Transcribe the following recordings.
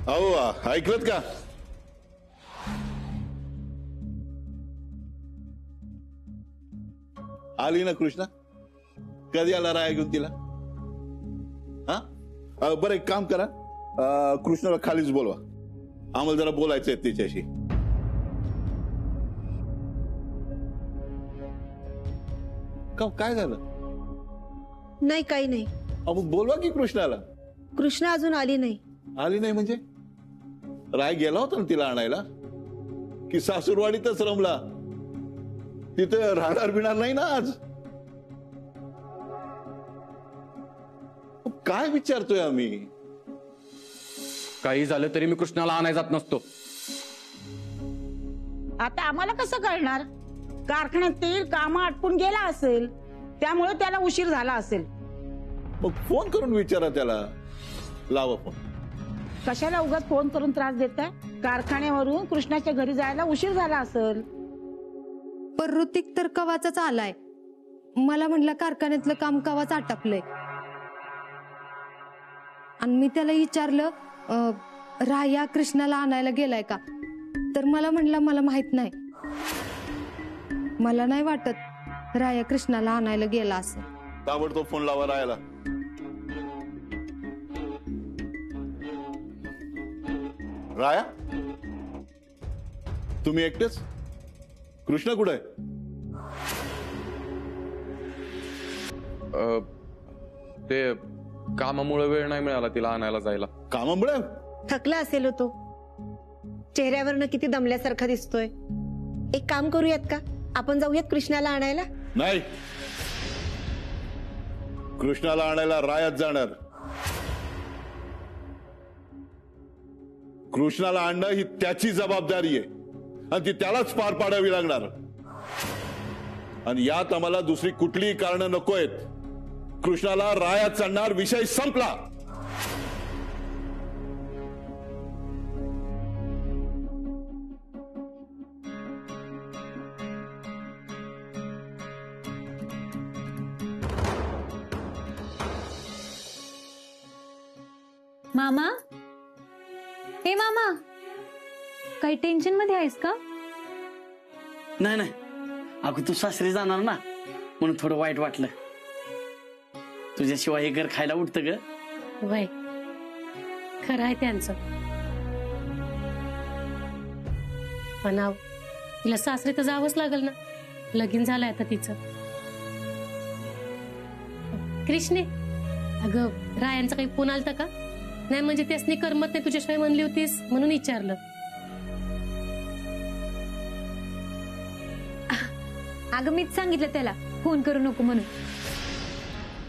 अहो ऐकलत का? आली ना कृष्णा? कधी आला राया घेऊन तिला? हा बरं एक काम करा, कृष्णाला खालीच बोलवा, आम्हाला जरा बोलायचंय तिच्याशी. काय झालं? नाही काही नाही. मग बोलवा की कृष्णाला. कृष्णा अजून आली नाही. आली नाही म्हणजे? राय गेला होता ना तिला आणायला, की सासूरवाडीतच रमला? तिथे राहणार बिणार नाही ना आज? काय विचारतोय आम्ही? काही झालं तरी मी कृष्णाला आणाय जात नसतो. आता आम्हाला कसं कळणार? कारखान्यातील काम आटपून गेला असेल, त्यामुळे त्याला उशीर झाला असेल. मग फोन करून विचारा त्याला. लावा फोन. कशाला उगाच फोन करून त्रास देताय? कारखान्यावरून कृष्णाच्या घरी जायला उशीर झाला असेल. पण ऋतिक तर कवाचाच आलाय. मला म्हटलं कारखान्यातलं काम कवाच आटपलंय. आणि मी त्याला विचारलं राया कृष्णाला आणायला गेलाय का, तर मला म्हटलं मला माहित नाही. मला नाही वाटत राया कृष्णाला आणायला गेला असेल. ताबडतोब फोन लावा रायाला. राया, तुम्ही एकटेच? कृष्णा कुठे आहे? ते कामामुळे वेळ नाही मिळाला तिला आणायला जायला. कामामुळे? थकला असेल तो. चेहऱ्यावरनं किती दमल्यासारखा दिसतोय. एक काम करूयात का, आपण जाऊयात कृष्णाला आणायला? नाही, कृष्णाला आणायला रायात जाणार. कृष्णाला आणणं ही त्याची जबाबदारी आहे आणि ती त्यालाच पार पाडावी लागणार. आणि यात आम्हाला दुसरी कुठलीही कारण नको आहेत. कृष्णाला रायात आणणार, विषय संपला. मामा, हे मामा, काही टेन्शन मध्ये आहेस का? नाही नाही, अगं तू सासरी जाणार ना, म्हणून थोडं वाईट वाटलं. तुझ्याशिवाय हे घर खायला उठतं ग. वय खरं आहे त्यांचं. पण तिला सासरी तर जावंच लागल ना, लगीन झालंय आता तिचं. कृष्णे, अगं रायांचा काही फोन आलता का? नाही म्हणजे त्यासनी करमत नाही तुझ्याशिवाय म्हणली होतीस म्हणून विचारलं. अगं मीच सांगितलं त्याला फोन करू नको म्हणून.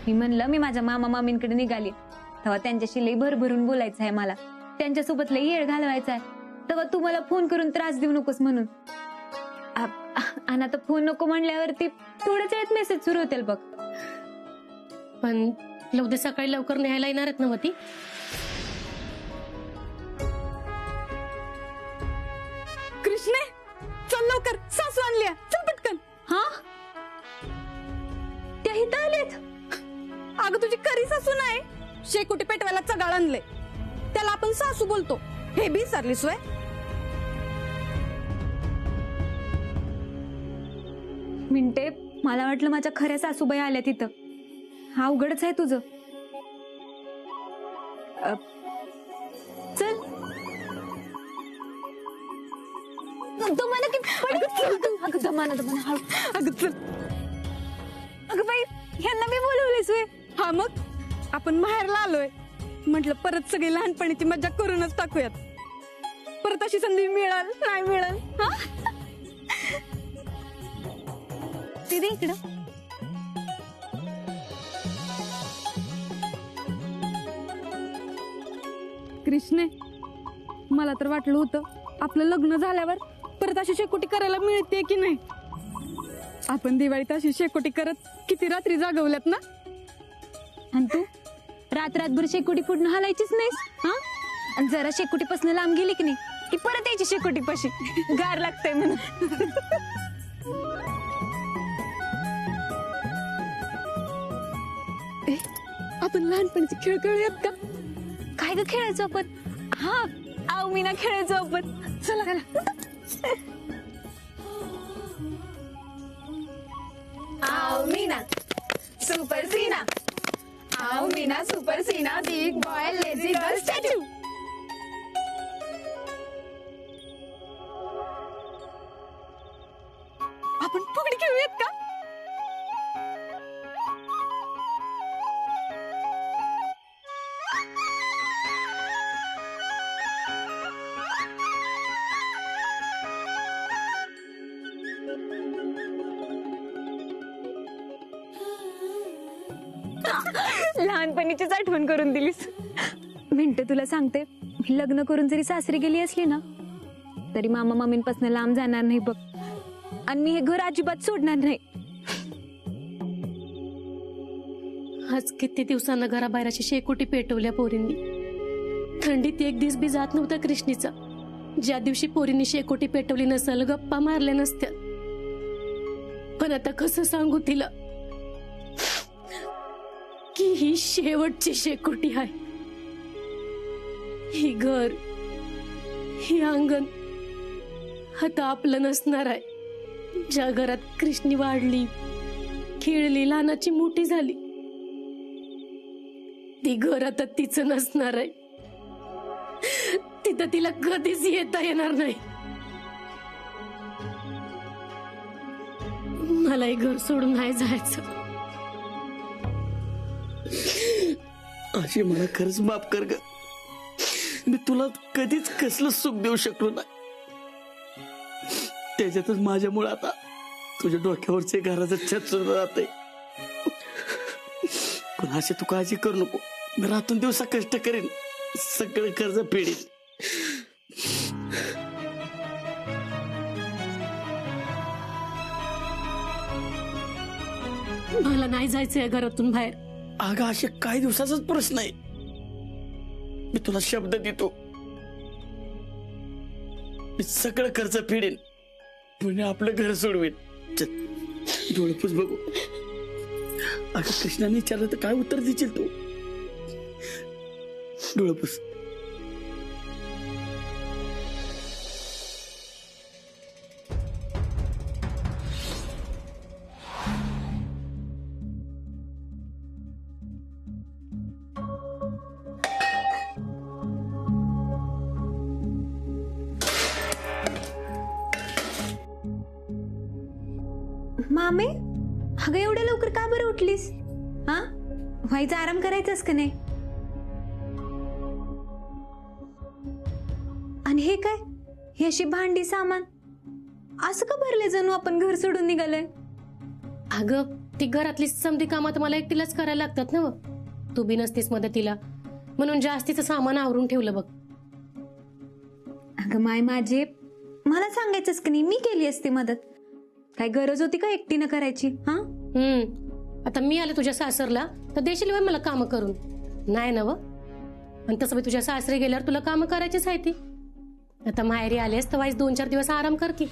मी म्हणलं मी माझ्या मामा मामींकडे निघाली, तेव्हा त्यांच्याशी लई भरभरून बोलायचं आहे मला, त्यांच्यासोबत लई येळ घालवायचा आहे, तेव्हा तू मला फोन करून त्रास देऊ नकोस म्हणून. आणि आता फोन नको म्हणल्यावरती थोड्याच वेळात मेसेज सुरू होतील बघ. पण उद्या सकाळी लवकर न्यायला येणार आहेत ना ती? कृष्णे चल लवकर, सासू आणली, चल पटकन. हा त्या इथं आलेत. अगं तुझी खरी सासू नाही, शेकोटी पेटवायला चगाळ आणले, त्याला आपण सासू बोलतो. हे बी सरलीस वय. मिनटे, मला वाटलं माझ्या खऱ्या सासूबाई आल्या तिथं. हा उघडच आहे तुझं. चल तुम्हाला अगं चल. अगं बाई, ह्यांना मी बोलवलेस वे. हा मग आपण माहेरला आलोय, म्हटलं परत सगळी लहानपणीची मजा करूनच टाकूयात. परत अशी संधी मिळाल नाही मिळाल. हा तिथे इकडं. कृष्णे, मला तर वाटलं होतं आपलं लग्न झाल्यावर परत अशी शेकोटी करायला मिळते की नाही. आपण दिवाळीत अशी शेकोटी करत किती रात्री जागवल्यात ना. आणि तू रात्रभर शेकोटी पुढनं हलायचीच नाहीस. हा, आणि जरा शेकोटीपासून लांब गेली की नाही की परत यायची शेकोटी पाशी. गार लागतंय म्हणून. आपण लहानपणीचे खेळ खेळूयात का? काय ग खेळायचो आपण? हा आव मी ना खेळायचो आपण. चला आओ मीना सुपर सीना, आओ मीना सुपर सीना, big boy lazy girl statue. आपण फुगडी खेळूयात का? लहानपणीचीच आठवण करून दिलीस. मिंटू तुला सांगते, मी लग्न करून जरी सासरी गेली असली ना तरी मामा मामींपासून लांब जाणार नाही बघ. आणि मी हे घर अजिबात सोडणार नाही. आज किती दिवसांना घराबाहेरची शेकोटी पेटवल्या पोरींनी. थंडीत एक दिवस बी जात नव्हता कृष्णीचा. ज्या दिवशी पोरींनी शेकोटी पेटवली नसल गप्पा मारल्या नसत्या. पण आता कसं सांगू तिला की ही शेवटची शेकोटी आहे. ही घर, ही अंगण आता आपलं नसणार आहे. ज्या घरात कृष्णी वाढली, खेळली, लहानाची मोठी झाली, ती घर आता तिचं नसणार आहे. तिथं तिला कधीच येता येणार नाही. मला हे घर सोडून नाही जायचं. अशी मला खरंच माफ कर ग. मी तुला कधीच कसलं सुख देऊ शकलो नाही. त्याच्यातच माझ्यामुळे आता तुझ्या डोक्यावरचे घराचं छत सुद्धा जाते. पण अशी तू काळजी करू नको. मी रातून दिवसा कष्ट करेन, सगळं कर्ज फेडीन. मला नाही जायचं या घरातून बाहेर. अगं असे काही दिवसाचाच प्रश्न आहे. मी तुला शब्द देतो, मी सगळं कर्ज फेडेन, म्हणजे आपलं घर सोडवेन. चल डोळपूस बघू. अगं कृष्णाने विचारलं तर काय उत्तर देशील तू? डोळपूस. मामे, अगं एवढ्या लवकर का बरं उठलीस? हा, व्हायचा आराम करायचास का नाही? आणि हे काय, हे अशी भांडी सामान असं का भरले जणू आपण घर सोडून निघालोय? अगं ती घरातली समधी कामात मला एकटीलाच करायला लागतात ना. तू बी नसतीस मदतीला, म्हणून जास्तीचं सामान आवरून ठेवलं बघ. अगं माय माझे, मला सांगायचंच का नाही, मी केली असती मदत. काय गरज होती का एकटीनं करायची? हा, आता मी आले तुझ्या सासरला तर देशील बाई मला काम करून? नाही ना व. आणि तसं बी तुझ्या सासरे गेल्यावर तुला काम करायचीच आहे ती. आता माहेरी आलेस तर वाईस 2-4 दिवस आराम कर की.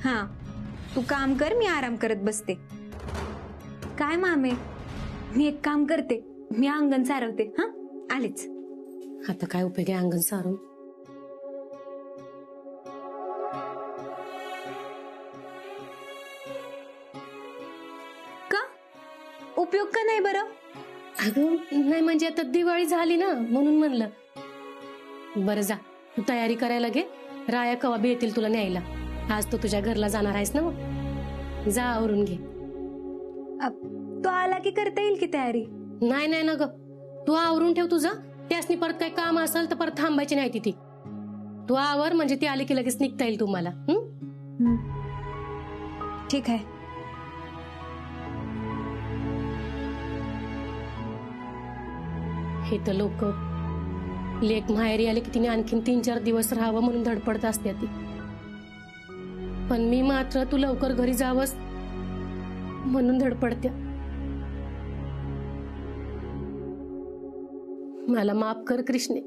हा, तू काम कर, मी आराम करत बसते. काय मामे, मी एक काम करते, मी अंगण सारवते. हा, आलेच. आता काय उपयोग आहे अंगण सारून? का उपयोग का नाही बरं? अगं नाही म्हणजे आता दिवाळी झाली ना म्हणून म्हणलं. बरं जा, तू तयारी करायला घे. राया कवा बी येतील तुला न्यायला. आज तू तुझ्या घरला जाणार आहेस ना मग. जा आवरून घे. तो आला की करता येईल की तयारी? नाही नाही ना ग, तू आवरून ठेव तुझं. त्यासनी परत काही काम असेल तर परत थांबायची नाही ती. तू आवर म्हणजे ती आली की लगेच निघता येईल तुम्हाला. ठीक आहे. हे तर लोक लेक माहेरी आले की तिने आणखीन 3-4 दिवस राहावं म्हणून धडपडत असते ती. पण मी मात्र तू लवकर घरी जावंस म्हणून धडपडते. मला माफ कर कृष्णे.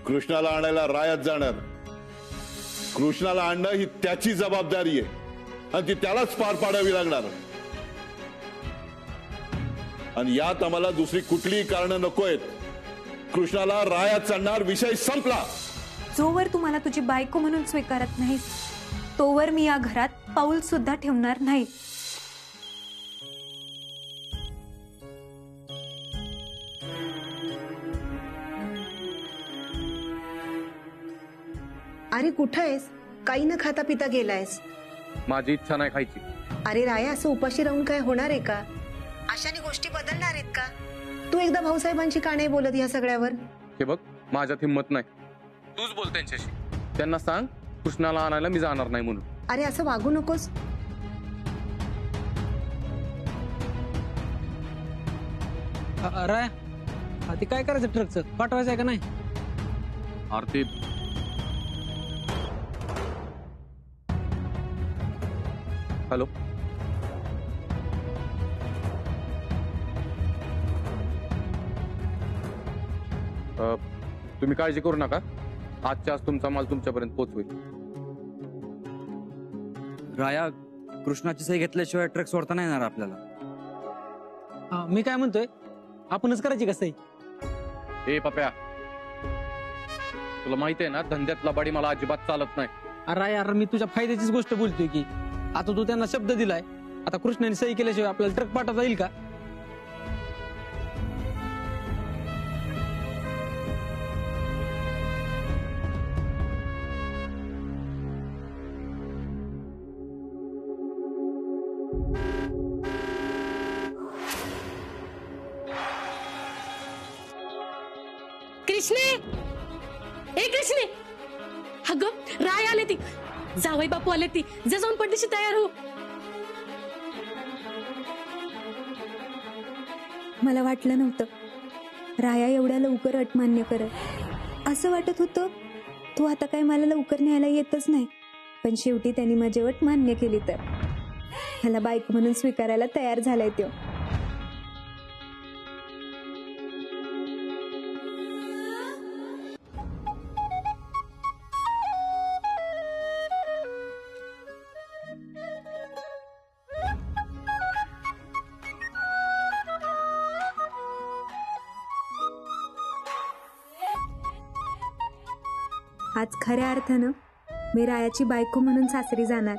कृष्णाला आणायला रायात जाणार. कृष्णाला आणणं ही त्याची जबाबदारी आहे. आणि ती त्यालाच पार पाडावी लागणार. आणि यात आम्हाला दुसरी कुठलीही कारण नकोयत. कृष्णाला रायात चढणार, विषय संपला. जोवर तू मला तुझी बायको म्हणून स्वीकारत नाहीस तोवर मी या घरात पाऊल सुद्धा ठेवणार नाही. अरे कुठं आहेस? काही न खाता पिता गेलायस. माझी इच्छा नाही खायची. अरे राया, असं उपाशी राहून काय होणार आहे का? अशाने गोष्टी बदलणार आहेत का? तू एकदा भाऊसाहेबांची का नाही बोलत या सगळ्यावर? हे बघ, माझ्यात हिंमत नाही. तूच बोल त्यांच्याशी. त्यांना सांग कृष्णाला आणायला मी जाणार नाही म्हणून. अरे असं वागू नकोस. राय ते काय करायचं? ट्रकचं पाठवायचं आहे का नाही? आरती, हॅलो, तुम्ही काळजी करू नका. आजच्या आज तुमचा माल तुमच्यापर्यंत पोहोचवेल. राया, कृष्णाची सही घेतल्याशिवाय ट्रक सोडता नाही येणार आपल्याला. मी काय म्हणतोय, आपणच करायची कसं? ए पप्या, तुला माहिती आहे ना, धंद्यात लबाडी मला अजिबात चालत नाही. अरे यार, मी तुझ्या फायद्याचीच गोष्ट बोलतोय की आता तू त्यांना शब्द दिलाय, आता कृष्णाने सही केल्याशिवाय आपल्याला ट्रक पाठवता येईल का? कृष्णे, ए कृष्णे, अगं राय आले ती, जावई बापू आले ती, जा जाऊन पडदेशी तयार हो. मला वाटलं नव्हतं राया एवढ्या लवकर अट मान्य करत. असं वाटत होतं तू आता काय मला लवकर न्यायला येतच नाही, पण शेवटी त्यांनी माझी अट मान्य केली तर मला बायको म्हणून स्वीकारायला तयार झालाय तो. आज खऱ्या अर्थानं मी रायाची बायको म्हणून सासरी जाणार.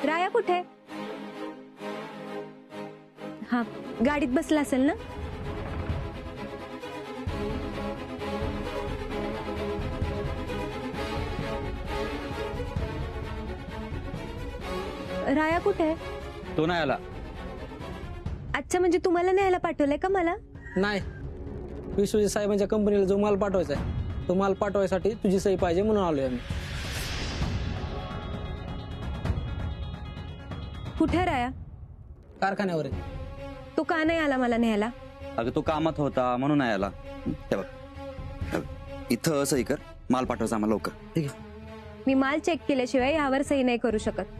राया कुठे? हा, गाडीत बसला असेल ना? राया कुठे? तो नाही आला. अच्छा, म्हणजे तुम्हाला न्यायला पाठवलंय का मला? नाही, विश्वजित साहेबांच्या कंपनीला जो माल पाठवायचा आहे तो माल पाठवायसाठी तुझी सही पाहिजे म्हणून आलोय आम्ही. कुठे राया? कारखान्यावर आहे. तो का नाही आला मला न्यायला? अगं तो कामात होता म्हणून नाही आला. हे बघ, इथं सही कर, माल पाठवायचा आम्हाला लवकर. ठीक आहे? मी माल चेक केल्याशिवाय यावर सही नाही करू शकत.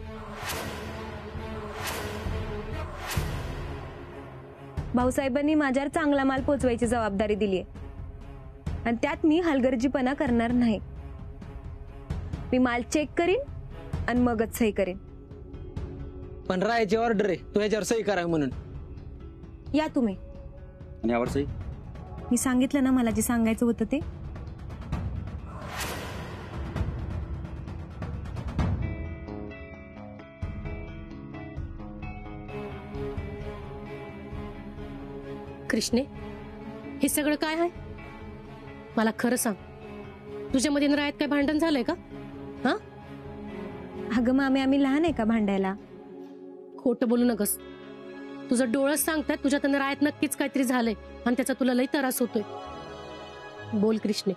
भाऊसाहेबांनी माझ्यावर चांगला माल पोचवायची जबाबदारी दिली आहे आणि त्यात मी हलगर्जीपणा करणार नाही. मी माल चेक करीन आणि मगच सही करीन. पण रायाची ऑर्डर आहे, तू ह्याच्यावर सही करावी म्हणून. या तुम्ही. आणि यावर सही? मी सांगितलं ना मला जे सांगायचं होतं ते. कृष्णे, हे सगळं काय आहे? मला खरं सांग, तुझ्यामध्ये न रायात काय भांडण झालंय का? हा? अगं मामी, आम्ही लहान आहे का भांडायला? खोटं बोलू नकस. तुझं डोळंच सांगतात तुझ्या तन रायात नक्कीच काहीतरी झालंय आणि त्याचा तुला लई त्रास होतोय. बोल कृष्णे,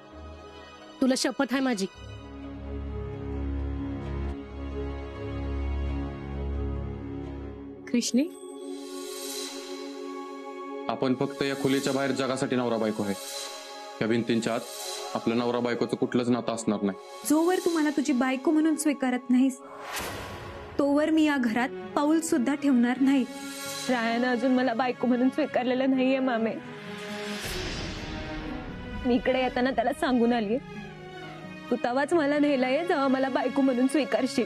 तुला शपथ आहे माझी. कृष्णे, आपण फक्त या खोलीच्या बाहेर जगासाठी नवरा बायको आहे. या भिंतींच्या आत आपलं नवरा बायकोचं कुठलंच नातं असणार नाही. जोवर तू मला तुझी बायको म्हणून स्वीकारत नाहीस, तोवर मी या घरात पाऊल सुद्धा ठेवणार नाही. रायानं अजून मला बायको म्हणून स्वीकारलेलं नाहीये मामे. मी इकडे येताना त्याला सांगून आलीये, तू तवाच मला नेला ये जेव्हा मला बायको म्हणून स्वीकारशील.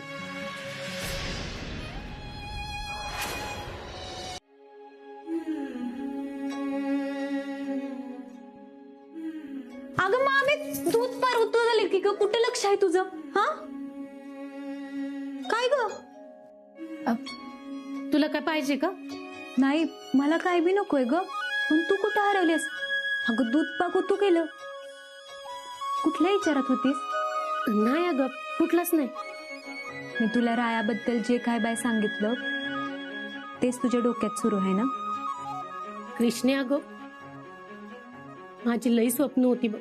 अगं मामी, दूध पार होतो झाले की ग? कुठे लक्ष आहे तुझं? हा, काय ग? तुला काय पाहिजे का? नाही, मला काय बी नकोय ग. पण तू कुठं हरवलीस? अगं दूध पाक तू केलं. कुठल्या विचारात होतीस? नाही अगं, कुठलाच नाही. मी तुला रायाबद्दल जे काय बाय सांगितलं तेच तुझ्या डोक्यात सुरू आहे ना? कृष्णे, अगं माझी लई स्वप्न होती बघ.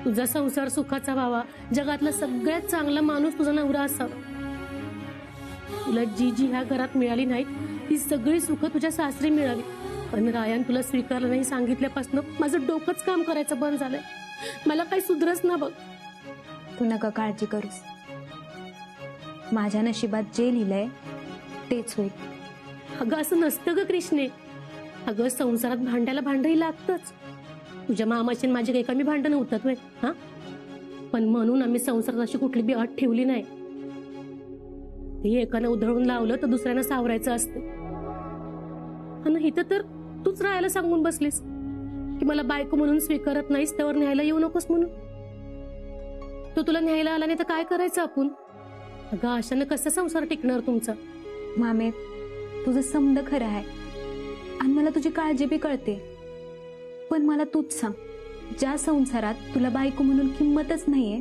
तुझा संसार सुखाचा व्हावा, जगातला सगळ्यात चांगला माणूस तुझा नवरा असावा. तुला जी जी ह्या घरात मिळाली नाहीत ती सगळी सुख तुझ्या सासरी मिळाली. पण रायान तुला स्वीकारलं नाही सांगितल्यापासून माझं डोकंच काम करायचं बंद झालंय. मला काही सुधरच ना बघ. तू नका काळजी करूस. माझ्या नशिबात जे लिहिलंय तेच होईल. अगं असं नसतं ग कृष्णे. अगं संसारात भांड्याला भांडही लागतच. तुझ्या मामाची माझी काही कमी भांडण होतात व्हय? हा, पण म्हणून आम्ही संसारात अशी कुठली बी अट ठेवली नाही. हे एकानं उधळून लावलं तर दुसऱ्यानं सावरायचं असतं. आणि इथं तर तूच राहायला सांगून बसलीस की मला बायको म्हणून स्वीकारत नाहीस, त्यावर न्यायला येऊ नकोस म्हणून. तो तुला न्यायला आला नाही तर काय करायचं आपण? अगं अशानं कसा संसार टिकणार तुमचा? मामे, तुझं समज खरं आहे आणि मला तुझी काळजी बी कळते. पण मला तूच सांग, ज्या संसारात तुला बायको म्हणून किंमतच नाहीये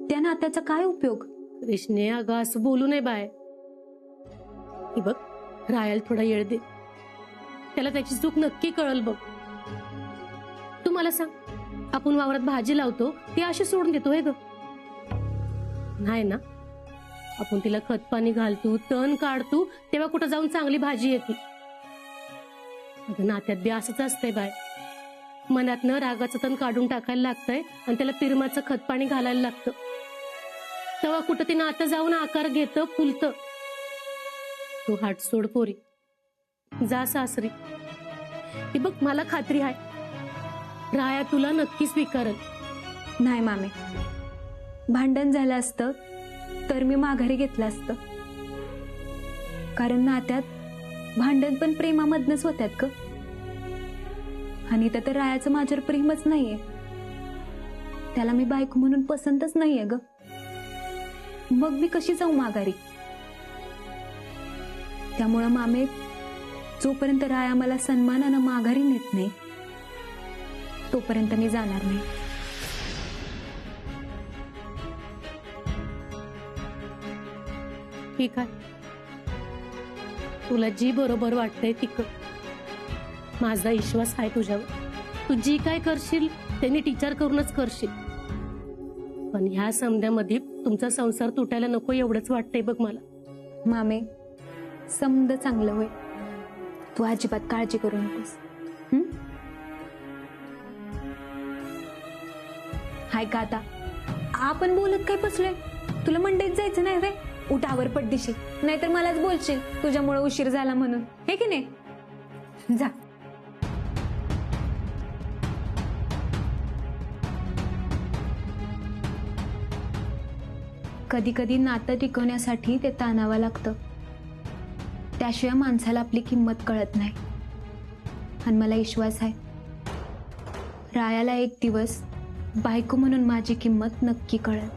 त्या नात्याचा काय उपयोग? कृष्णे, अगं असं बोलू नये बाय. ही बघ, रायाला थोडा येळ दे. त्याला त्याची चूक नक्की कळल बघ. तू मला सांग, आपण वावरात भाजी लावतो ती अशी सोडून देतो हे ग? नाही ना. आपण तिला खत पाणी घालतो, तण काढतो, तेव्हा कुठं जाऊन चांगली भाजी येते. अगं नात्यात बी असंच असतंय बाय. मनातनं रागाचं तण काढून टाकायला लागतंय आणि त्याला पिरमाचं खत पाणी घालायला लागतं. तेव्हा कुठं ते नातं जाऊन आकार घेतं, फुलतं. तू हाट सोड पोरी, जा सासरी. ही बघ, मला खात्री आहे राया तुला नक्की स्वीकारल. नाही मामे, भांडण झालं असतं तर मी माघारी घेतलं असतं. कारण नात्यात भांडण पण प्रेमामधनच होत्यात ग. आणि इथं तर रायाचं माझ्यावर प्रेमच नाहीये. त्याला मी बायको म्हणून पसंतच नाहीये ग. मग मी कशी जाऊ माघारी? त्यामुळं मामे, जोपर्यंत राया मला सन्मानानं माघारी नेत नाही तोपर्यंत मी जाणार नाही. ठीक आहे, तुला जी बरोबर वाटतंय ती कर. माझा विश्वास आहे तुझ्यावर. तू जी काय करशील त्यांनी टीचर करूनच करशील. पण ह्या समध्यामध्ये तुमचा संसार तुटायला नको एवढंच वाटतंय बघ मला. मामे, समद चांगलं होय. तू अजिबात काळजी करू नकोस. हाय का आता आपण बोलत काय बसलोय? तुला मंडईत जायचं नाही रे? उठावर पडदिशी, नाहीतर मलाच बोलशील तुझ्यामुळे उशीर झाला म्हणून, हे की नाही? जा. कधी कधी नातं टिकवण्यासाठी ते ताणावं लागतं. त्याशिवाय माणसाला आपली किंमत कळत नाही. आणि मला विश्वास आहे रायाला एक दिवस बायको म्हणून माझी किंमत नक्की कळेल.